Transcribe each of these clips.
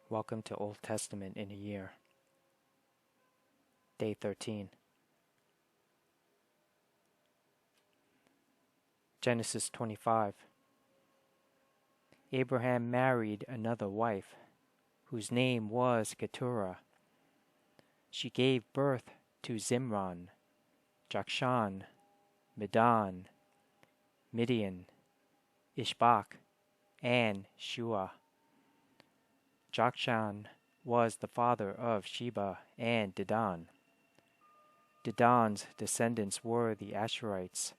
Welcome to Old Testament in a Year. Day 13. Genesis 25. Abraham married another wife, whose name was Keturah. She gave birth to Zimran, Jokshan, Medan, Midian, Ishbak, and Shua. Jokshan was the father of Sheba and Dedan. Dedan's descendants were the Asherites,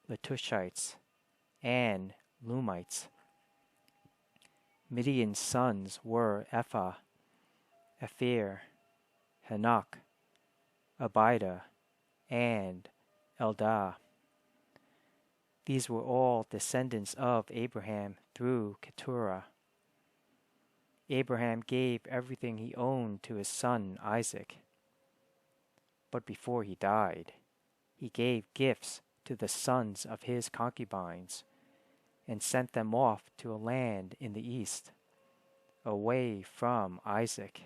Letushites, and Lumites. Midian's sons were Ephah, Ephir, Hanok, Abida, and Eldah. These were all descendants of Abraham through Keturah. Abraham gave everything he owned to his son Isaac. But before he died, he gave gifts to the sons of his concubines and sent them off to a land in the east, away from Isaac.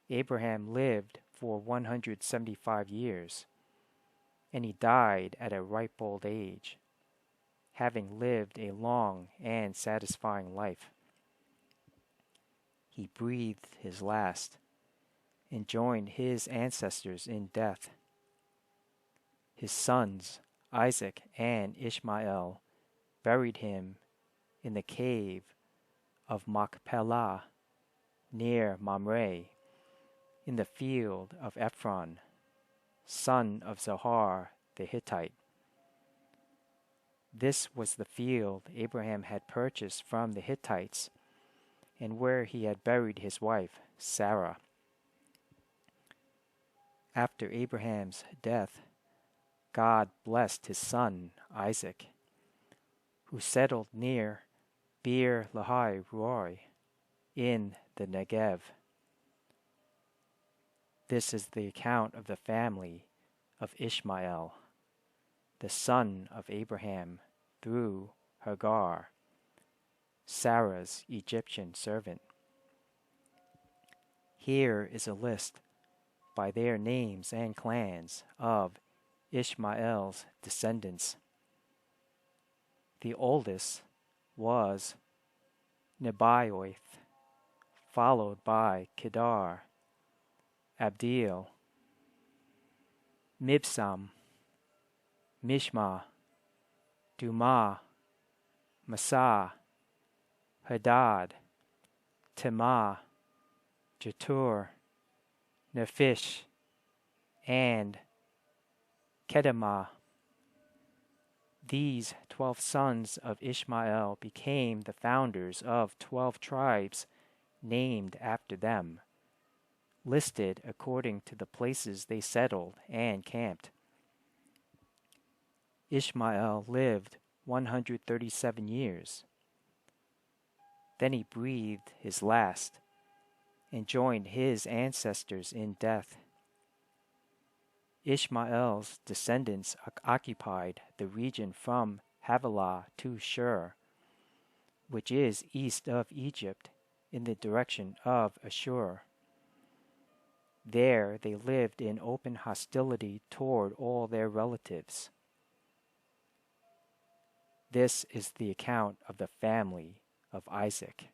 Abraham lived for 175 years, and he died at a ripe old age, having lived a long and satisfying life. He breathed his last and joined his ancestors in death. His sons, Isaac and Ishmael, buried him in the cave of Machpelah near Mamre, in the field of Ephron, son of Zohar the Hittite. This was the field Abraham had purchased from the Hittites, and where he had buried his wife, Sarah. After Abraham's death, God blessed his son, Isaac, who settled near Beer Lahai Roi in the Negev. This is the account of the family of Ishmael, the son of Abraham through Hagar, Sarah's Egyptian servant. Here is a list by their names and clans of Ishmael's descendants. The oldest was Nebaioth, followed by Kedar, Abdeel, Mibsam, Mishma, Dumah, Massa, Hadad, Tema, Jetur, Nephish, and Kedemah. These 12 sons of Ishmael became the founders of 12 tribes named after them, listed according to the places they settled and camped. Ishmael lived 137 years. Then he breathed his last and joined his ancestors in death. Ishmael's descendants occupied the region from Havilah to Shur, which is east of Egypt in the direction of Ashur. There they lived in open hostility toward all their relatives. This is the account of the family of Isaac,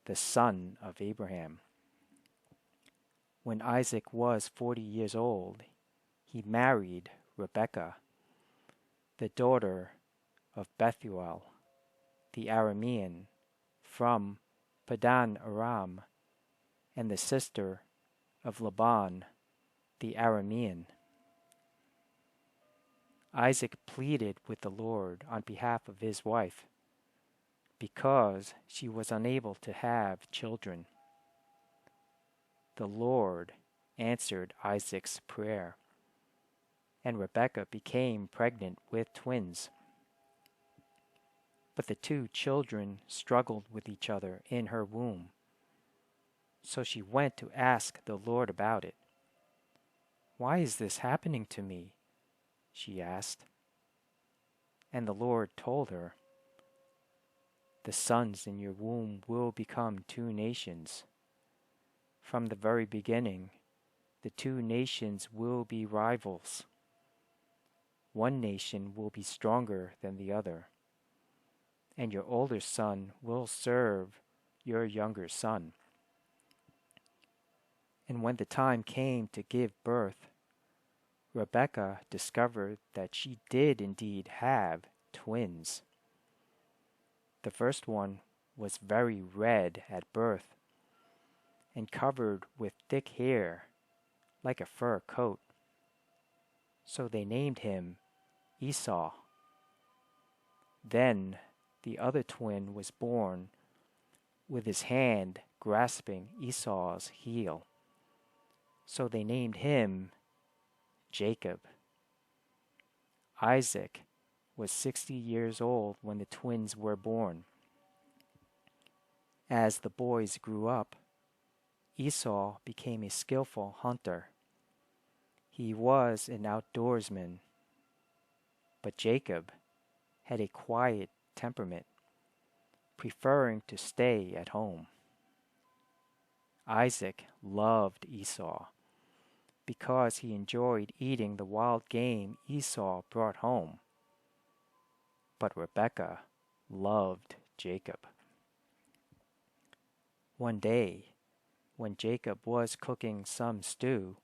the son of Abraham. When Isaac was 40 years old, he married Rebekah, the daughter of Bethuel, the Aramean, from Padan Aram, and the sister of Laban, the Aramean. Isaac pleaded with the Lord on behalf of his wife, because she was unable to have children. The Lord answered Isaac's prayer, and Rebekah became pregnant with twins. But the two children struggled with each other in her womb. So she went to ask the Lord about it. "Why is this happening to me?" she asked. And the Lord told her, The sons in your womb will become two nations. From the very beginning, the two nations will be rivals. One nation will be stronger than the other, and your older son will serve your younger son. And when the time came to give birth, Rebekah discovered that she did indeed have twins. The first one was very red at birth and covered with thick hair like a fur coat. So they named him Esau. Then the other twin was born with his hand grasping Esau's heel. So they named him Jacob. Isaac was 60 years old when the twins were born. As the boys grew up, Esau became a skillful hunter. He was an outdoorsman, but Jacob had a quiet temperament, preferring to stay at home. Isaac loved Esau because he enjoyed eating the wild game Esau brought home. But Rebekah loved Jacob. One day, when Jacob was cooking some stew,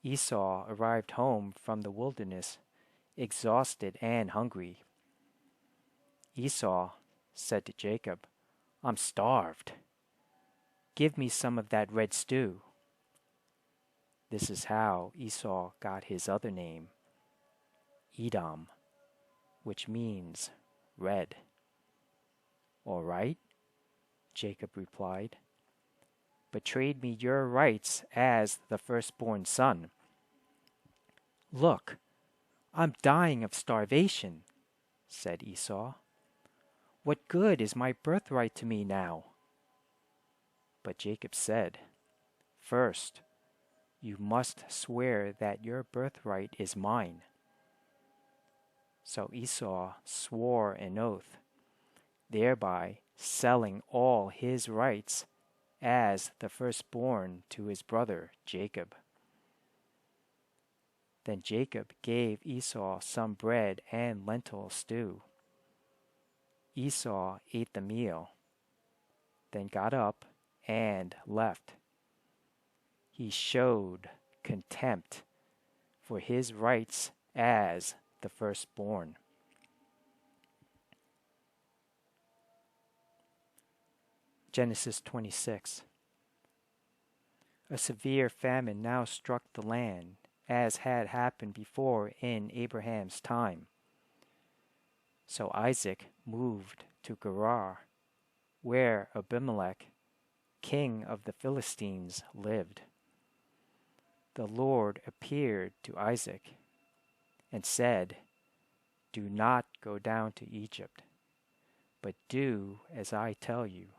Esau arrived home from the wilderness, exhausted and hungry. Esau said to Jacob, "I'm starved. Give me some of that red stew." This is how Esau got his other name, Edom, which means red. "All right," Jacob replied, "but trade me your rights as the firstborn son." "Look, I'm dying of starvation," said Esau. "What good is my birthright to me now?" But Jacob said, "First, you must swear that your birthright is mine." So Esau swore an oath, thereby selling all his rights as the firstborn to his brother Jacob. Then Jacob gave Esau some bread and lentil stew. Esau ate the meal, then got up and left. He showed contempt for his rights as the firstborn. Genesis 26. A severe famine now struck the land, as had happened before in Abraham's time. So Isaac moved to Gerar, where Abimelech, king of the Philistines, lived. The Lord appeared to Isaac and said, "Do not go down to Egypt, but do as I tell you.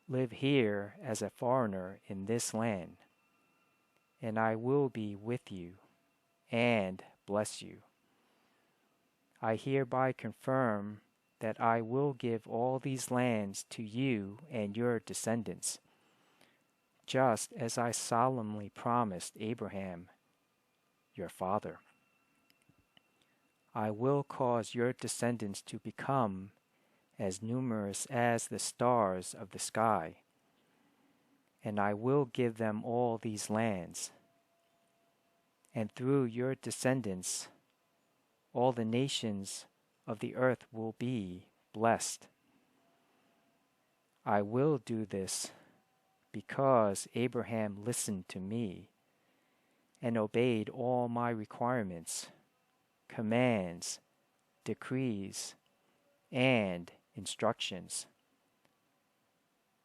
Live here as a foreigner in this land, and I will be with you and bless you. I hereby confirm that I will give all these lands to you and your descendants, just as I solemnly promised Abraham, your father. I will cause your descendants to become as numerous as the stars of the sky, and I will give them all these lands. And through your descendants, all the nations of the earth will be blessed. I will do this because Abraham listened to me and obeyed all my requirements, commands, decrees, and instructions."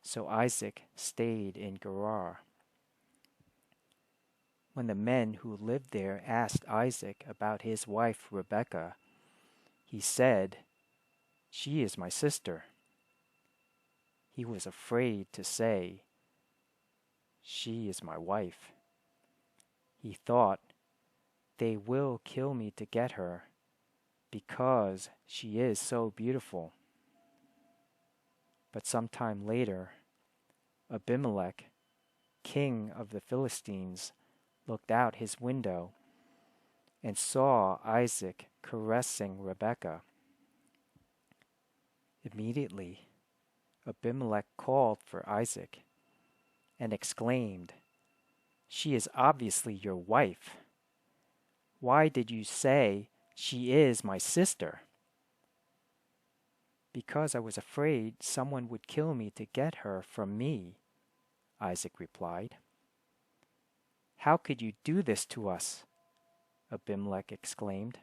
So Isaac stayed in Gerar. When the men who lived there asked Isaac about his wife Rebekah, he said, "She is my sister." He was afraid to say, "She is my wife." He thought, "They will kill me to get her, because she is so beautiful." But some time later, Abimelech, king of the Philistines, looked out his window and saw Isaac caressing Rebekah. Immediately, Abimelech called for Isaac and exclaimed, "She is obviously your wife. Why did you say she is my sister?" "Because I was afraid someone would kill me to get her from me," Isaac replied. "How could you do this to us?" Abimelech exclaimed.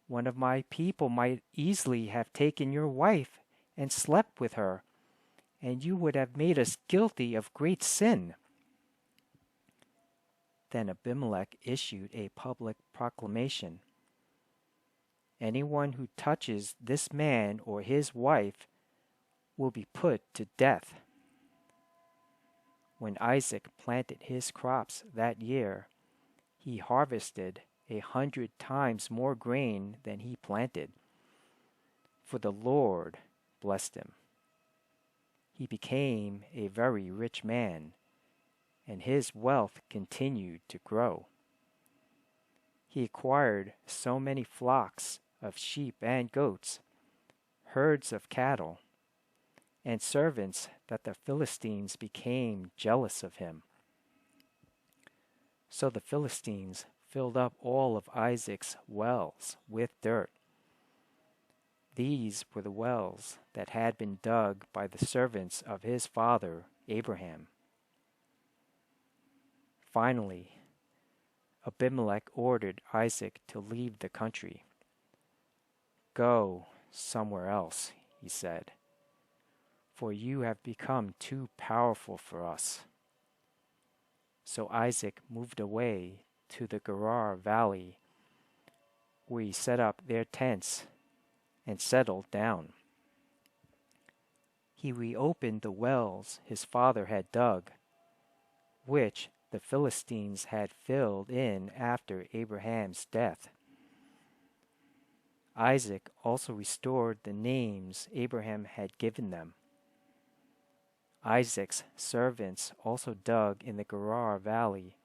"One of my people might easily have taken your wife and slept with her, and you would have made us guilty of great sin." Then Abimelech issued a public proclamation. "Anyone who touches this man or his wife will be put to death." When Isaac planted his crops that year, he harvested 100 times more grain than he planted, for the Lord blessed him. He became a very rich man, and his wealth continued to grow. He acquired so many flocks of sheep and goats, herds of cattle, and servants that the Philistines became jealous of him. So the Philistines filled up all of Isaac's wells with dirt. These were the wells that had been dug by the servants of his father Abraham. Finally, Abimelech ordered Isaac to leave the country. "Go somewhere else," he said, "for you have become too powerful for us." So Isaac moved away to the Gerar Valley, where he set up their tents and settled down. He reopened the wells his father had dug, which the Philistines had filled in after Abraham's death. Isaac also restored the names Abraham had given them. Isaac's servants also dug in the Gerar Valley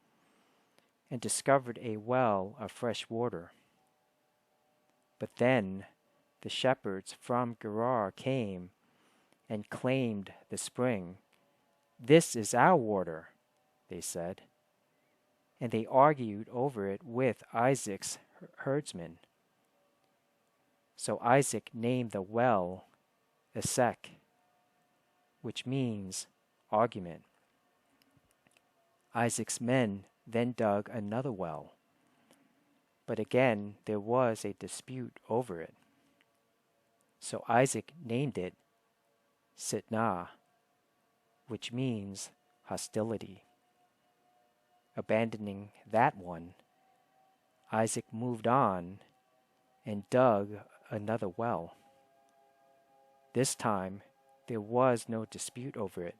and discovered a well of fresh water. But then the shepherds from Gerar came and claimed the spring. "This is our water," they said, and they argued over it with Isaac's herdsmen. So Isaac named the well Esek, which means argument. Isaac's men then dug another well, but again there was a dispute over it. So Isaac named it Sitnah, which means hostility. Abandoning that one, Isaac moved on and dug another well. This time there was no dispute over it.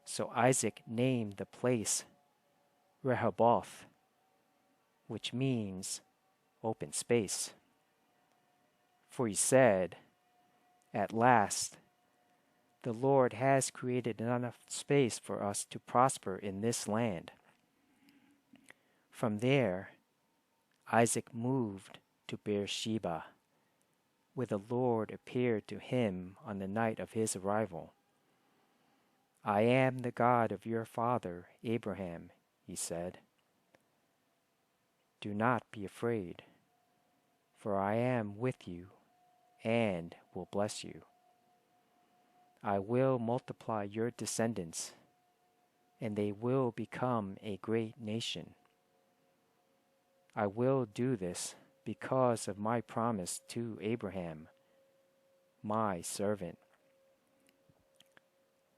So Isaac named the place Rehoboth, which means open space. For he said, "At last, the Lord has created enough space for us to prosper in this land." From there, Isaac moved to Beersheba, where the Lord appeared to him on the night of his arrival. "I am the God of your father Abraham," he said. "Do not be afraid, for I am with you and will bless you. I will multiply your descendants, and they will become a great nation. I will do this because of my promise to Abraham, my servant."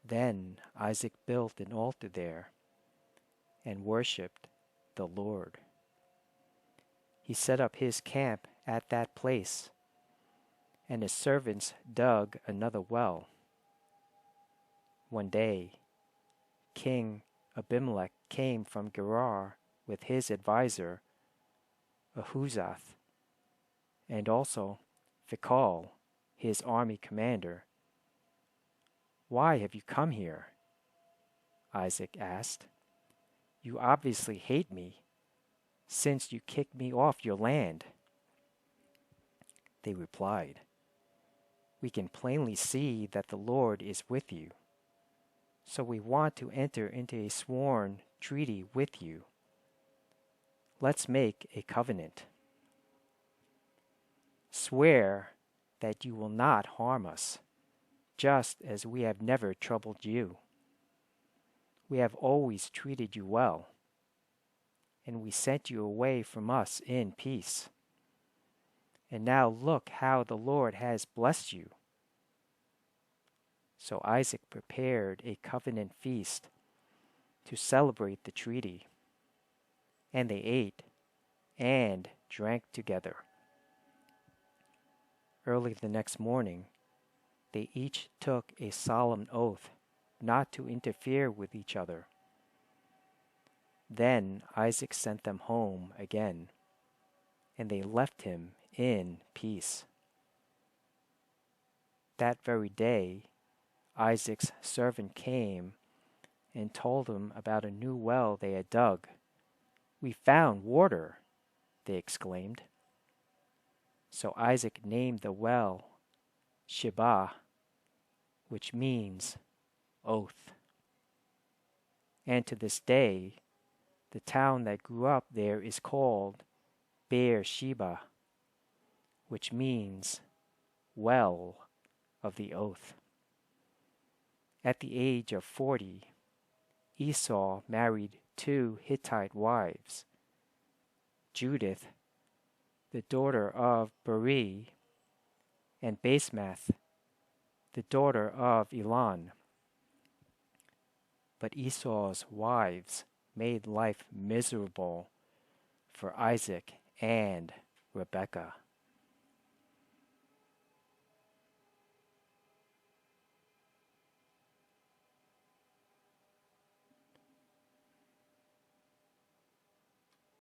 Then Isaac built an altar there and worshipped the Lord. He set up his camp at that place, and his servants dug another well. One day, King Abimelech came from Gerar with his advisor Ahuzath, and also Phicol, his army commander, "Why have you come here?" Isaac asked. "You obviously hate me, since you kicked me off your land." They replied, "We can plainly see that the Lord is with you, so we want to enter into a sworn treaty with you. Let's make a covenant. Swear that you will not harm us, just as we have never troubled you. We have always treated you well, and we sent you away from us in peace. And now look how the Lord has blessed you." So Isaac prepared a covenant feast to celebrate the treaty, and they ate and drank together. Early the next morning, they each took a solemn oath not to interfere with each other. Then Isaac sent them home again, and they left him in peace. That very day, Isaac's servant came and told him about a new well they had dug. "We found water," they exclaimed. So Isaac named the well Shibah, which means oath. And to this day, the town that grew up there is called Beersheba, which means well of the oath. At the age of 40, Esau married 2 Hittite wives, Judith, the daughter of Beri, and Basemath, the daughter of Elon. But Esau's wives made life miserable for Isaac and Rebekah.